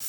Hey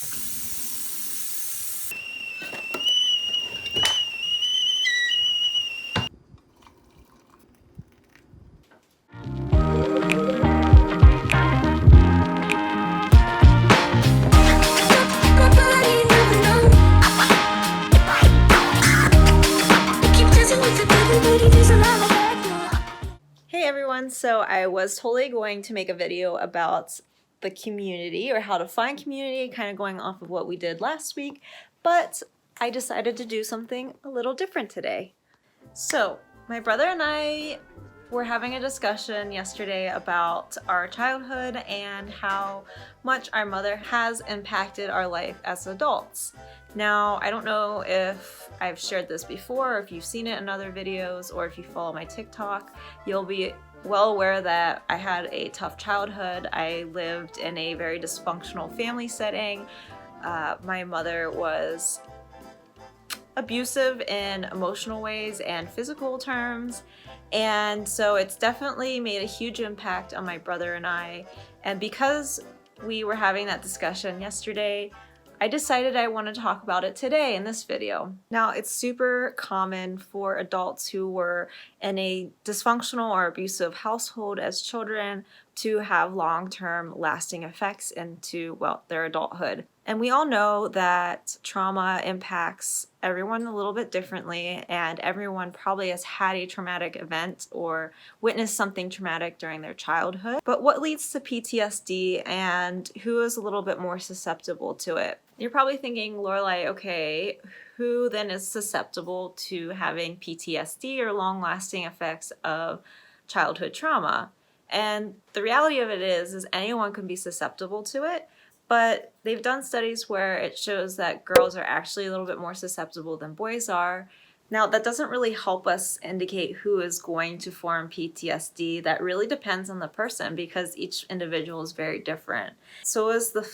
everyone, so I was totally going to make a video about the community or how to find community, kind of going off of what we did last week, but I decided to do something a little different today. So my brother and I were having a discussion yesterday about our childhood and how much our mother has impacted our life as adults. Now, I don't know if I've shared this before, or if you've seen it in other videos, or if you follow my TikTok, you'll be well aware that I had a tough childhood. I lived in a very dysfunctional family setting. My mother was abusive in emotional ways and physical terms, and so it's definitely made a huge impact on my brother and I. And because we were having that discussion yesterday, I decided I want to talk about it today in this video. Now, it's super common for adults who were in a dysfunctional or abusive household as children to have long-term lasting effects into, well, their adulthood. And we all know that trauma impacts everyone a little bit differently, and everyone probably has had a traumatic event or witnessed something traumatic during their childhood. But what leads to PTSD, and who is a little bit more susceptible to it? You're probably thinking, Lorelai, okay, who then is susceptible to having PTSD or long-lasting effects of childhood trauma? And the reality of it is anyone can be susceptible to it, but they've done studies where it shows that girls are actually a little bit more susceptible than boys are. Now, that doesn't really help us indicate who is going to form PTSD. That really depends on the person because each individual is very different. So is the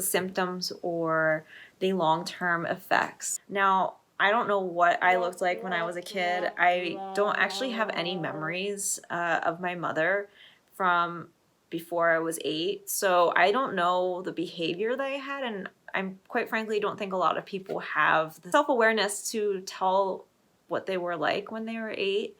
symptoms or the long-term effects. Now, I don't know what I looked like when I was a kid. I don't actually have any memories of my mother from before I was 8, so I don't know the behavior that I had, and I'm quite frankly don't think a lot of people have the self-awareness to tell what they were like when they were 8.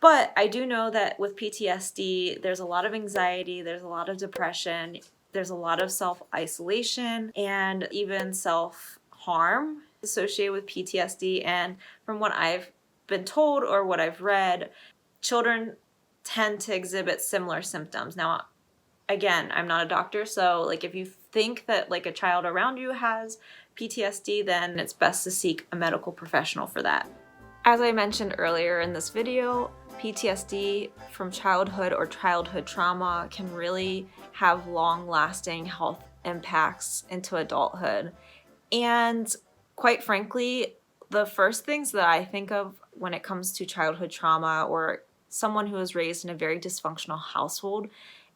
But I do know that with PTSD, there's a lot of anxiety, there's a lot of depression, there's a lot of self-isolation, and even self-harm associated with PTSD. And from what I've been told or what I've read, children tend to exhibit similar symptoms. Now, again, I'm not a doctor, so if you think that a child around you has PTSD, then it's best to seek a medical professional for that. As I mentioned earlier in this video, PTSD from childhood or childhood trauma can really have long-lasting health impacts into adulthood. And quite frankly, the first things that I think of when it comes to childhood trauma or someone who was raised in a very dysfunctional household,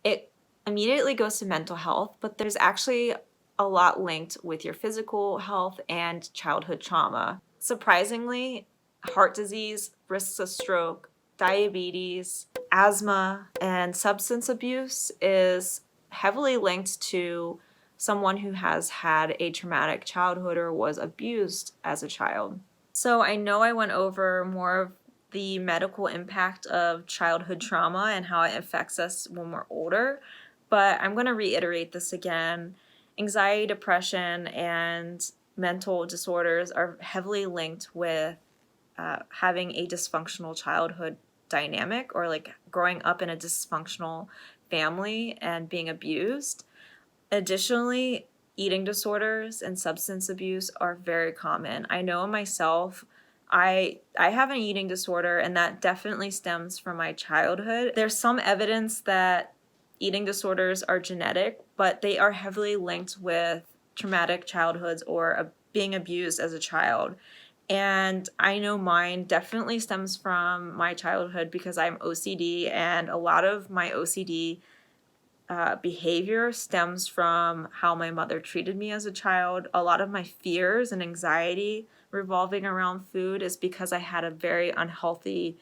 it immediately goes to mental health, but there's actually a lot linked with your physical health and childhood trauma. Surprisingly, heart disease, risks of stroke, diabetes, asthma, and substance abuse is heavily linked to someone who has had a traumatic childhood or was abused as a child. So I know I went over more of the medical impact of childhood trauma and how it affects us when we're older, but I'm going to reiterate this again. Anxiety, depression, and mental disorders are heavily linked with having a dysfunctional childhood dynamic or growing up in a dysfunctional family and being abused. Additionally, eating disorders and substance abuse are very common. I know myself, I have an eating disorder, and that definitely stems from my childhood. There's some evidence that eating disorders are genetic, but they are heavily linked with traumatic childhoods or being abused as a child. And I know mine definitely stems from my childhood because I'm OCD, and a lot of my OCD behavior stems from how my mother treated me as a child. A lot of my fears and anxiety revolving around food is because I had a very unhealthy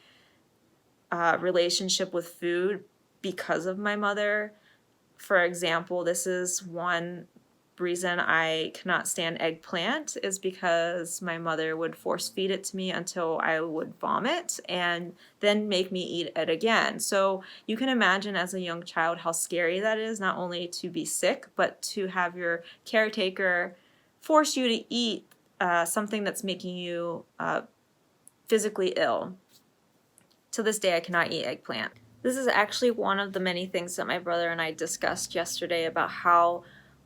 relationship with food because of my mother. For example, this is one reason I cannot stand eggplant is because my mother would force feed it to me until I would vomit and then make me eat it again. So you can imagine as a young child how scary that is, not only to be sick, but to have your caretaker force you to eat something that's making you physically ill. To this day, I cannot eat eggplant. This is actually one of the many things that my brother and I discussed yesterday about how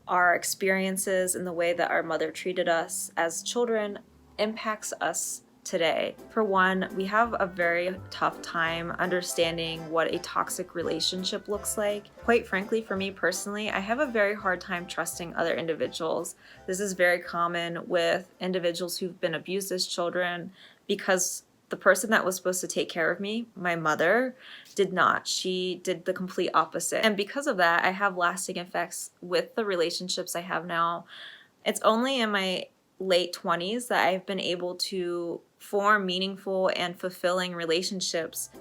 our experiences and the way that our mother treated us as children impacts us today. For one, we have a very tough time understanding what a toxic relationship looks like. Quite frankly, for me personally, I have a very hard time trusting other individuals. This is very common with individuals who've been abused as children because the person that was supposed to take care of me, my mother, did not. She did the complete opposite. And because of that, I have lasting effects with the relationships I have now. It's only in my late 20s that I've been able to form meaningful and fulfilling relationships.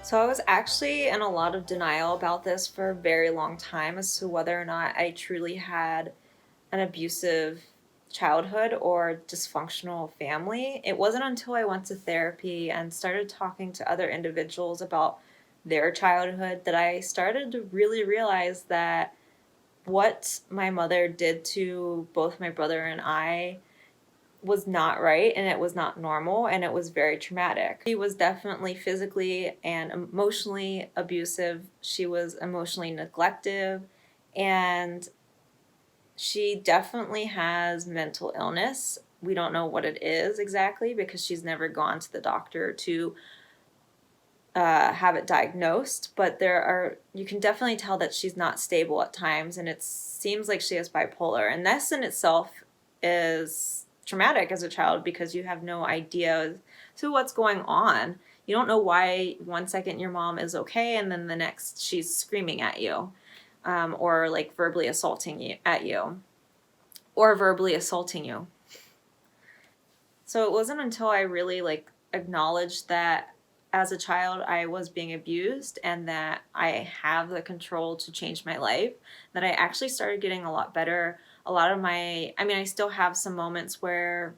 So I was actually in a lot of denial about this for a very long time as to whether or not I truly had an abusive childhood or dysfunctional family. It wasn't until I went to therapy and started talking to other individuals about their childhood that I started to really realize that what my mother did to both my brother and I was not right, and it was not normal, and it was very traumatic. She was definitely physically and emotionally abusive. She was emotionally neglective, and she definitely has mental illness. We don't know what it is exactly because she's never gone to the doctor to have it diagnosed, but you can definitely tell that she's not stable at times, and it seems like she has bipolar, and this in itself is traumatic as a child because you have no idea to what's going on. You don't know why one second your mom is okay and then the next she's screaming at you, or like verbally assaulting you or verbally assaulting you. So it wasn't until I really acknowledged that as a child I was being abused and that I have the control to change my life that I actually started getting a lot better. A lot of I still have some moments where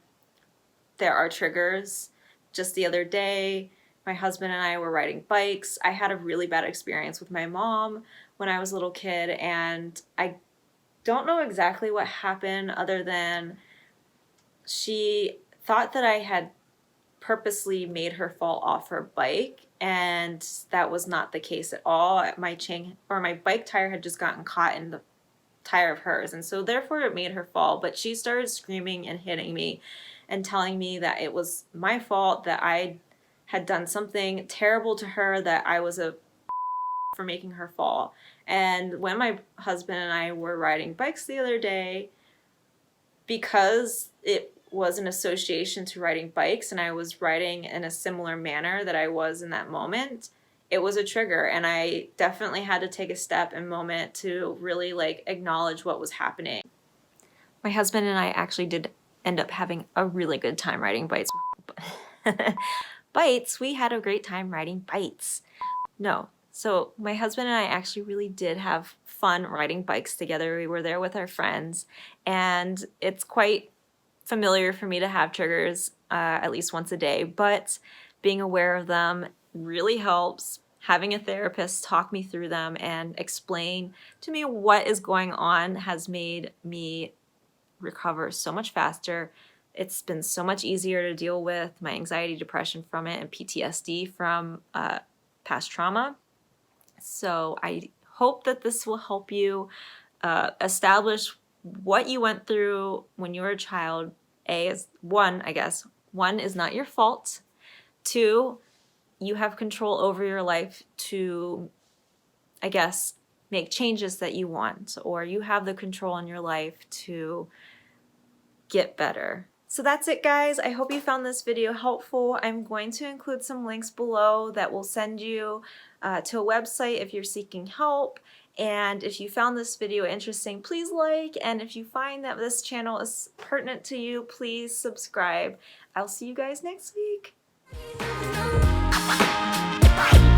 there are triggers. Just the other day, my husband and I were riding bikes. I had a really bad experience with my mom when I was a little kid, and I don't know exactly what happened other than she thought that I had purposely made her fall off her bike, and that was not the case at all. My bike tire had just gotten caught in the tire of hers, and so therefore it made her fall. But she started screaming and hitting me and telling me that it was my fault, that I had done something terrible to her, that I was for making her fall. And when my husband and I were riding bikes the other day, because it was an association to riding bikes and I was riding in a similar manner that I was in that moment, it was a trigger, and I definitely had to take a step and moment to really acknowledge what was happening. My husband and I actually did end up having a really good time riding bikes. We had a great time riding bikes. No. So my husband and I actually really did have fun riding bikes together. We were there with our friends, and it's quite familiar for me to have triggers at least once a day, but being aware of them really helps. Having a therapist talk me through them and explain to me what is going on has made me recover so much faster. It's been so much easier to deal with my anxiety, depression from it, and PTSD from past trauma. So I hope that this will help you establish what you went through when you were a child. One is not your fault. 2, you have control over your life to, make changes that you want, or you have the control in your life to get better. So that's it, guys. I hope you found this video helpful. I'm going to include some links below that will send you to a website if you're seeking help. And if you found this video interesting, please like. And if you find that this channel is pertinent to you, please subscribe. I'll see you guys next week. Bye.